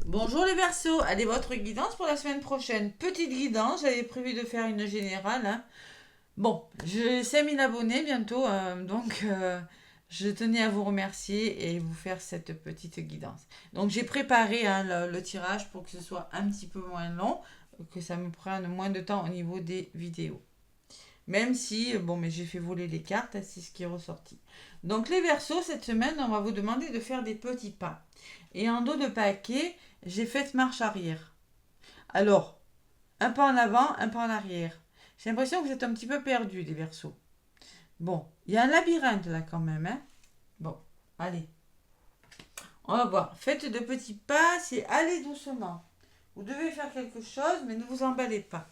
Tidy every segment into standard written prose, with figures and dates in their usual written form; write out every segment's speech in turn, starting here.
Bonjour les Verseaux, allez votre guidance pour la semaine prochaine. Petite guidance, j'avais prévu de faire une générale, hein. Bon, j'ai 5000 abonnés bientôt, je tenais à vous remercier et vous faire cette petite guidance. Donc j'ai préparé hein, le tirage pour que ce soit un petit peu moins long, que ça me prenne moins de temps au niveau des vidéos. Même si, bon, mais j'ai fait voler les cartes, hein, c'est ce qui est ressorti. Donc les Verseaux, cette semaine, on va vous demander de faire des petits pas. Et en dos de paquet, j'ai fait marche arrière. Alors, un pas en avant, un pas en arrière. J'ai l'impression que vous êtes un petit peu perdu, les Verseaux. Bon, il y a un labyrinthe là quand même, hein. Bon, allez, on va voir. Faites de petits pas, c'est aller doucement. Vous devez faire quelque chose, mais ne vous emballez pas,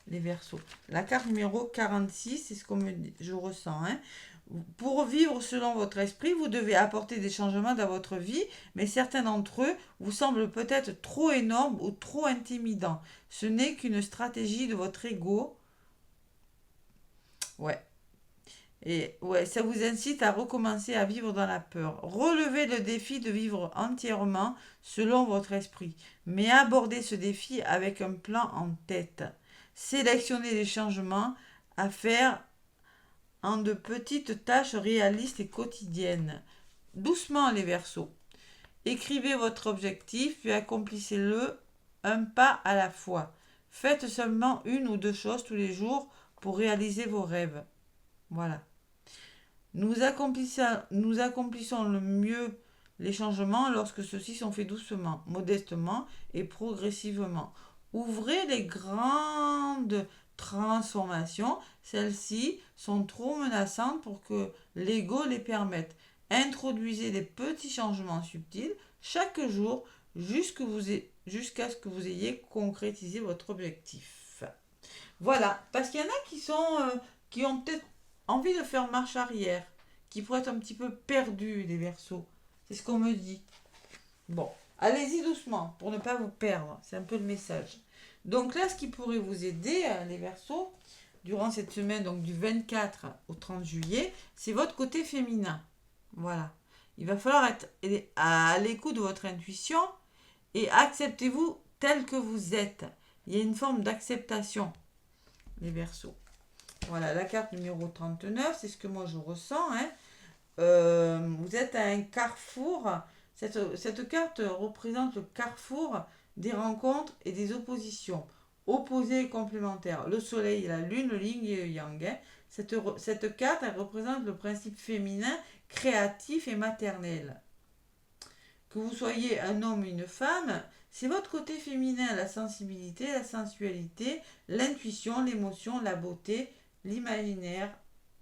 les Verseaux. La carte numéro 46, c'est ce que je ressens, hein. Pour vivre selon votre esprit, vous devez apporter des changements dans votre vie, mais certains d'entre eux vous semblent peut-être trop énormes ou trop intimidants. Ce n'est qu'une stratégie de votre ego. Ouais. Et ouais, ça vous incite à recommencer à vivre dans la peur. Relevez le défi de vivre entièrement selon votre esprit, mais abordez ce défi avec un plan en tête. Sélectionnez les changements à faire en de petites tâches réalistes et quotidiennes. Doucement les Verseaux. Écrivez votre objectif puis accomplissez-le un pas à la fois. Faites seulement une ou deux choses tous les jours pour réaliser vos rêves. Voilà. Nous accomplissons le mieux les changements lorsque ceux-ci sont faits doucement, modestement et progressivement. Ouvrez les grandes transformations. Celles-ci sont trop menaçantes pour que l'ego les permette. Introduisez des petits changements subtils chaque jour jusqu'à ce que vous ayez concrétisé votre objectif. Voilà, parce qu'il y en a qui ont peut-être envie de faire marche arrière, qui pourraient être un petit peu perdus, les Verseaux. C'est ce qu'on me dit. Bon, allez-y doucement pour ne pas vous perdre. C'est un peu le message. Donc là, ce qui pourrait vous aider, les Verseaux, durant cette semaine, donc du 24 au 30 juillet, c'est votre côté féminin. Voilà. Il va falloir être à l'écoute de votre intuition et acceptez-vous tel que vous êtes. Il y a une forme d'acceptation, les Verseaux. Voilà, la carte numéro 39, c'est ce que moi je ressens, hein. Vous êtes à un carrefour. Cette carte représente le carrefour des rencontres et des oppositions. Opposés et complémentaires. Le soleil et la lune, le yin et le yang, hein. Cette carte, elle représente le principe féminin, créatif et maternel. Que vous soyez un homme ou une femme, c'est votre côté féminin, la sensibilité, la sensualité, l'intuition, l'émotion, la beauté, l'imaginaire.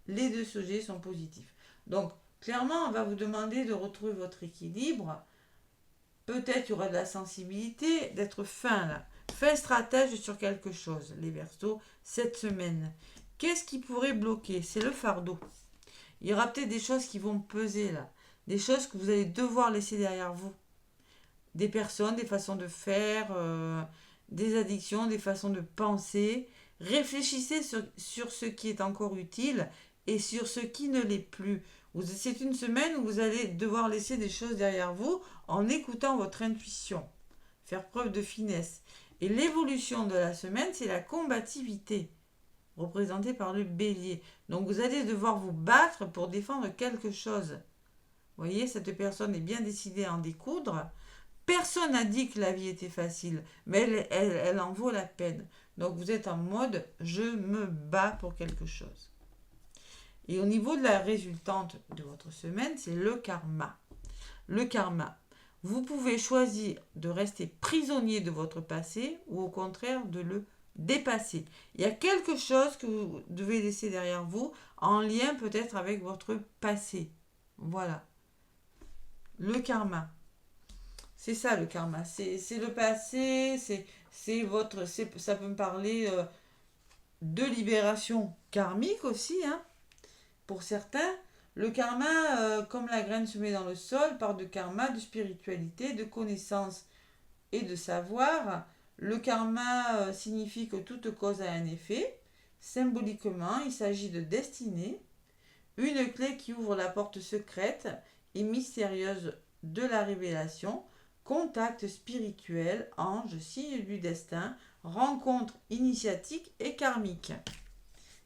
Les deux sujets sont positifs. Donc, clairement, on va vous demander de retrouver votre équilibre. Peut-être il y aura de la sensibilité, d'être fin là. Fin stratège sur quelque chose, les Verseaux, cette semaine. Qu'est-ce qui pourrait bloquer? C'est le fardeau. Il y aura peut-être des choses qui vont peser là. Des choses que vous allez devoir laisser derrière vous. Des personnes, des façons de faire, des addictions, des façons de penser. Réfléchissez sur ce qui est encore utile et sur ce qui ne l'est plus. C'est une semaine où vous allez devoir laisser des choses derrière vous en écoutant votre intuition. Faire preuve de finesse. Et l'évolution de la semaine, c'est la combativité, représentée par le bélier. Donc vous allez devoir vous battre pour défendre quelque chose. Vous voyez, cette personne est bien décidée à en découdre. Personne n'a dit que la vie était facile, mais elle en vaut la peine. Donc vous êtes en mode je me bats pour quelque chose. Et au niveau de la résultante de votre semaine, c'est le karma. Le karma. Vous pouvez choisir de rester prisonnier de votre passé ou au contraire de le dépasser. Il y a quelque chose que vous devez laisser derrière vous en lien peut-être avec votre passé. Voilà. Le karma. C'est ça le karma. C'est le passé, ça peut me parler de libération karmique aussi, hein. Pour certains, le karma, comme la graine semée dans le sol, part de karma, de spiritualité, de connaissance et de savoir. Le karma signifie que toute cause a un effet. Symboliquement, il s'agit de destinée, une clé qui ouvre la porte secrète et mystérieuse de la révélation. contact spirituel, ange, signe du destin, rencontre initiatique et karmique.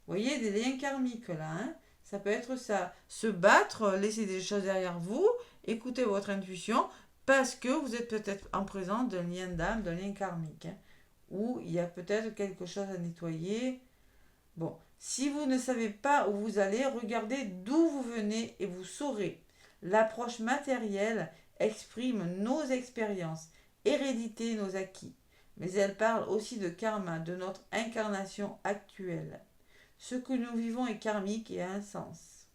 Vous voyez, des liens karmiques là, hein? Ça peut être ça. Se battre, laisser des choses derrière vous, écouter votre intuition, parce que vous êtes peut-être en présence d'un lien d'âme, d'un lien karmique, hein, où il y a peut-être quelque chose à nettoyer. Bon, si vous ne savez pas où vous allez, regardez d'où vous venez et vous saurez. L'approche matérielle exprime nos expériences, hérédité nos acquis, mais elle parle aussi de karma, de notre incarnation actuelle. Ce que nous vivons est karmique et a un sens.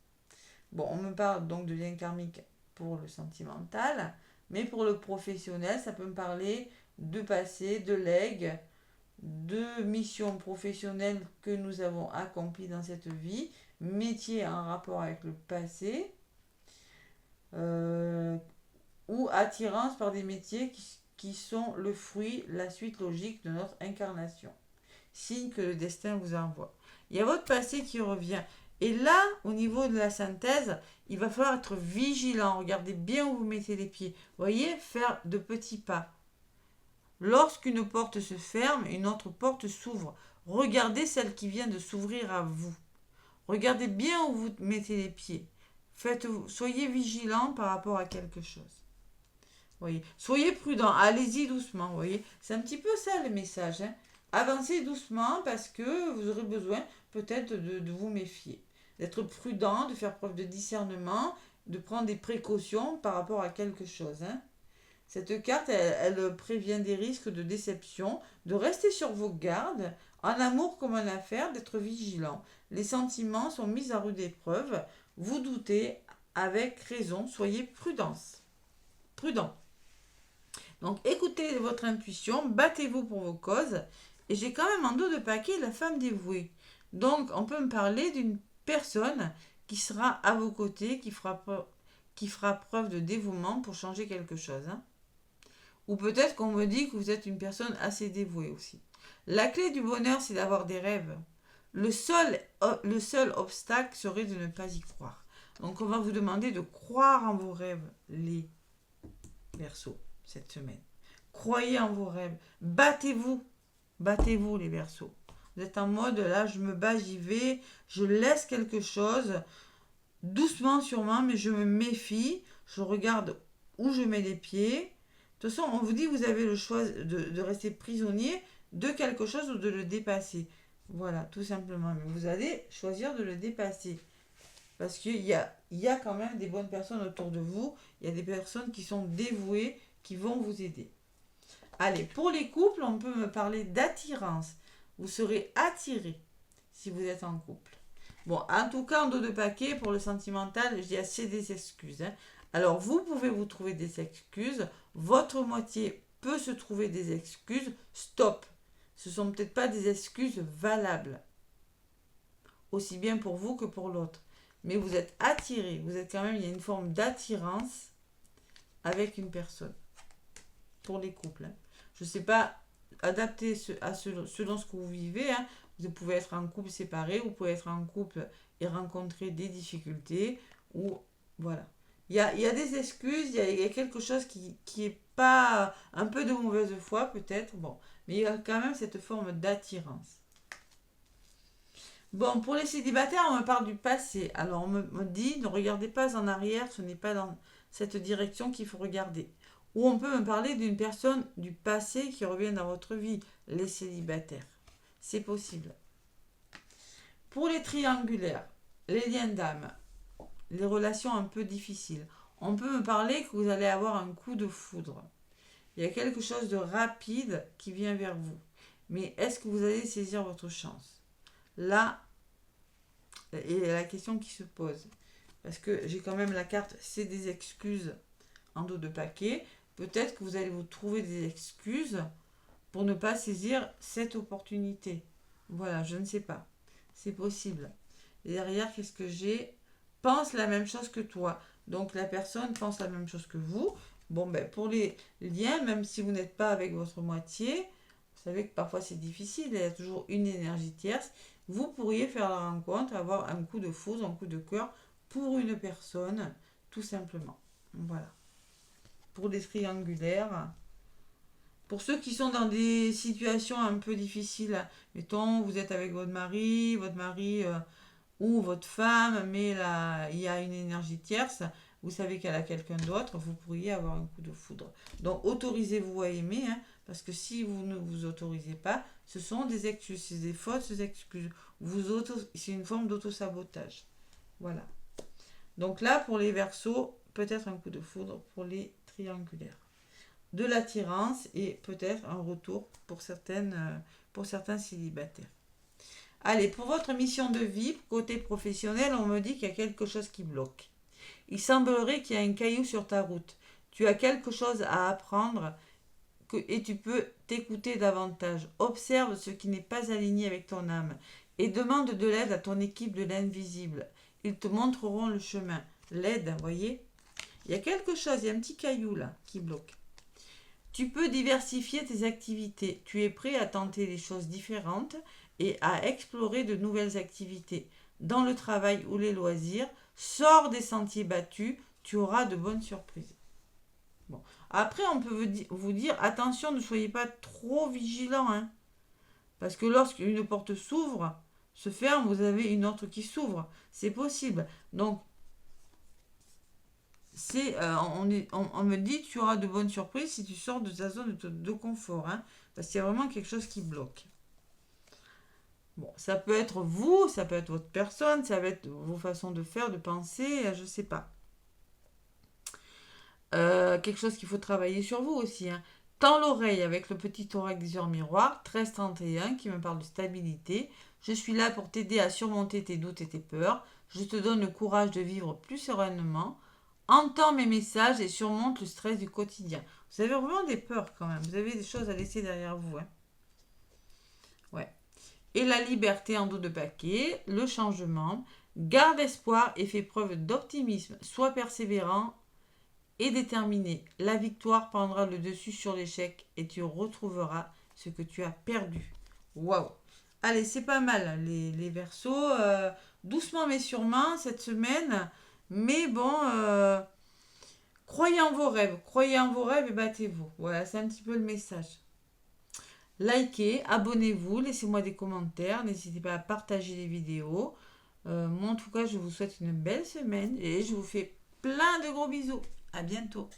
Bon, on me parle donc de lien karmique pour le sentimental, mais pour le professionnel, ça peut me parler de passé, de legs, de missions professionnelles que nous avons accomplies dans cette vie, métiers en rapport avec le passé, ou attirance par des métiers qui sont le fruit, la suite logique de notre incarnation. Signe que le destin vous envoie. Il y a votre passé qui revient. Et là, au niveau de la synthèse, il va falloir être vigilant. Regardez bien où vous mettez les pieds. Voyez, faire de petits pas. Lorsqu'une porte se ferme, une autre porte s'ouvre. Regardez celle qui vient de s'ouvrir à vous. Regardez bien où vous mettez les pieds. Soyez vigilant par rapport à quelque chose. Voyez. Soyez prudent, allez-y doucement. Voyez. C'est un petit peu ça le message, hein. Avancez doucement parce que vous aurez besoin peut-être de vous méfier. D'être prudent, de faire preuve de discernement, de prendre des précautions par rapport à quelque chose, hein. Cette carte, elle prévient des risques de déception, de rester sur vos gardes, en amour comme en affaires, d'être vigilant. Les sentiments sont mis à rude épreuve. Vous doutez avec raison, soyez prudent. Donc écoutez votre intuition, battez-vous pour vos causes. Et j'ai quand même en dos de paquet la femme dévouée. Donc on peut me parler d'une personne qui sera à vos côtés, qui fera preuve de dévouement pour changer quelque chose, hein. Ou peut-être qu'on me dit que vous êtes une personne assez dévouée aussi. La clé du bonheur, c'est d'avoir des rêves. Le seul obstacle serait de ne pas y croire. Donc on va vous demander de croire en vos rêves, les Verseaux, cette semaine. Croyez en vos rêves. Battez-vous. Battez-vous, les Verseaux. Vous êtes en mode, là, je me bats, j'y vais. Je laisse quelque chose. Doucement, sûrement, mais je me méfie. Je regarde où je mets les pieds. De toute façon, on vous dit, vous avez le choix de rester prisonnier de quelque chose ou de le dépasser. Voilà, tout simplement. Mais vous allez choisir de le dépasser. Parce qu'il y a quand même des bonnes personnes autour de vous. Il y a des personnes qui sont dévouées, qui vont vous aider. Allez, pour les couples, on peut me parler d'attirance. Vous serez attiré si vous êtes en couple. Bon, en tout cas, en dos de paquet, pour le sentimental, je dis assez des excuses, hein. Alors, vous pouvez vous trouver des excuses. Votre moitié peut se trouver des excuses. Stop. Ce ne sont peut-être pas des excuses valables. Aussi bien pour vous que pour l'autre. Mais vous êtes attiré. Vous êtes quand même, il y a une forme d'attirance avec une personne. Pour les couples, hein. Je ne sais pas, adapter selon ce que vous vivez, hein. Vous pouvez être en couple séparé, vous pouvez être en couple et rencontrer des difficultés. Ou voilà. Il y a des excuses, il y a quelque chose qui est pas un peu de mauvaise foi peut-être. Bon, mais il y a quand même cette forme d'attirance. Bon, pour les célibataires, on me parle du passé. Alors, on me dit, ne regardez pas en arrière, ce n'est pas dans cette direction qu'il faut regarder. Ou on peut me parler d'une personne du passé qui revient dans votre vie, les célibataires. C'est possible. Pour les triangulaires, les liens d'âme, les relations un peu difficiles, on peut me parler que vous allez avoir un coup de foudre. Il y a quelque chose de rapide qui vient vers vous. Mais est-ce que vous allez saisir votre chance? Là, et la question qui se pose, parce que j'ai quand même la carte, c'est des excuses en dos de paquet. Peut-être que vous allez vous trouver des excuses pour ne pas saisir cette opportunité. Voilà, je ne sais pas. C'est possible. Et derrière, qu'est-ce que j'ai? Pense la même chose que toi. Donc la personne pense la même chose que vous. Bon, ben pour les liens, même si vous n'êtes pas avec votre moitié, vous savez que parfois c'est difficile, il y a toujours une énergie tierce. Vous pourriez faire la rencontre, avoir un coup de foudre, un coup de cœur pour une personne, tout simplement. Voilà. pour les triangulaires. Pour ceux qui sont dans des situations un peu difficiles, mettons, vous êtes avec votre mari ou votre femme, mais là, il y a une énergie tierce, vous savez qu'elle a quelqu'un d'autre, vous pourriez avoir un coup de foudre. Donc, autorisez-vous à aimer, hein, parce que si vous ne vous autorisez pas, ce sont des excuses, c'est des fausses excuses. C'est une forme d'auto-sabotage. Voilà. Donc là, pour les Verseaux, peut-être un coup de foudre pour les triangulaires. De l'attirance et peut-être un retour pour certains célibataires. Allez, pour votre mission de vie, côté professionnel, on me dit qu'il y a quelque chose qui bloque. Il semblerait qu'il y a un caillou sur ta route. Tu as quelque chose à apprendre et tu peux t'écouter davantage. Observe ce qui n'est pas aligné avec ton âme et demande de l'aide à ton équipe de l'invisible. Ils te montreront le chemin. L'aide, vous voyez? Il y a quelque chose, il y a un petit caillou là qui bloque. Tu peux diversifier tes activités. Tu es prêt à tenter des choses différentes et à explorer de nouvelles activités. Dans le travail ou les loisirs, sors des sentiers battus, tu auras de bonnes surprises. Bon. Après, on peut vous dire, attention, ne soyez pas trop vigilant, hein, parce que lorsqu'une porte se ferme, vous avez une autre qui s'ouvre. C'est possible. Donc, on me dit que tu auras de bonnes surprises si tu sors de ta zone de confort, hein, parce qu'il y a vraiment quelque chose qui bloque. Bon, ça peut être vous, ça peut être votre personne, ça peut être vos façons de faire, de penser, je ne sais pas. Quelque chose qu'il faut travailler sur vous aussi, hein. Tends l'oreille avec le petit oracle des heures miroirs, 1331, qui me parle de stabilité. Je suis là pour t'aider à surmonter tes doutes et tes peurs. Je te donne le courage de vivre plus sereinement. Entends mes messages et surmonte le stress du quotidien. Vous avez vraiment des peurs quand même. Vous avez des choses à laisser derrière vous, hein. Ouais. Et la liberté en dos de paquet, le changement. Garde espoir et fais preuve d'optimisme. Sois persévérant et déterminé. La victoire prendra le dessus sur l'échec et tu retrouveras ce que tu as perdu. Waouh! Allez, c'est pas mal les Verseaux. Doucement mais sûrement cette semaine. Mais bon, croyez en vos rêves et battez-vous. Voilà, c'est un petit peu le message. Likez, abonnez-vous, laissez-moi des commentaires, n'hésitez pas à partager les vidéos. Moi, en tout cas, je vous souhaite une belle semaine et je vous fais plein de gros bisous. À bientôt.